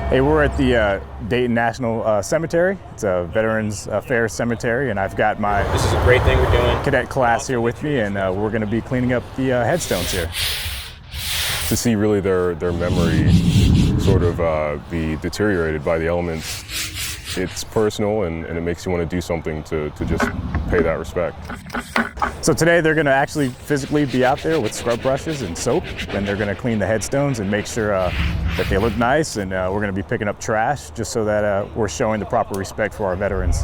Hey, we're at the Dayton National Cemetery. It's a Veterans Affairs cemetery, and I've got my This is a great thing we're doing. cadet class here with me, and we're going to be cleaning up the headstones here. To see really their memory sort of be deteriorated by the elements, it's personal and it makes you want to do something to just pay that respect. So today they're going to actually physically be out there with scrub brushes and soap, and they're going to clean the headstones and make sure that they look nice, and we're going to be picking up trash just so that we're showing the proper respect for our veterans.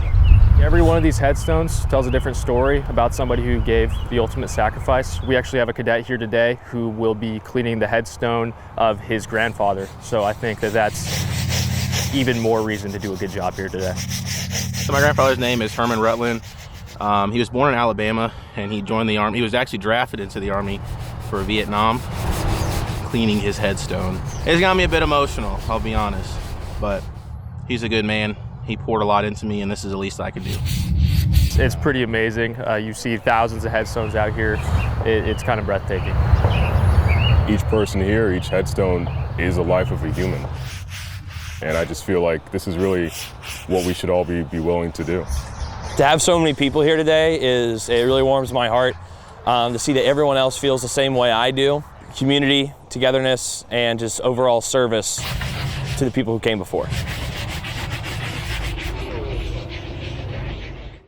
Every one of these headstones tells a different story about somebody who gave the ultimate sacrifice. We actually have a cadet here today who will be cleaning the headstone of his grandfather. So I think that that's even more reason to do a good job here today. So my grandfather's name is Herman Rutland. He was born in Alabama and he joined the Army. He was actually drafted into the Army for Vietnam. Cleaning his headstone. It's got me a bit emotional, I'll be honest. But he's a good man. He poured a lot into me, and this is the least I could do. It's pretty amazing. You see thousands of headstones out here. It's kind of breathtaking. Each person here, each headstone is a life of a human. And I just feel like this is really what we should all be willing to do. To have so many people here today it really warms my heart. To see that everyone else feels the same way I do. Community, togetherness, and just overall service to the people who came before.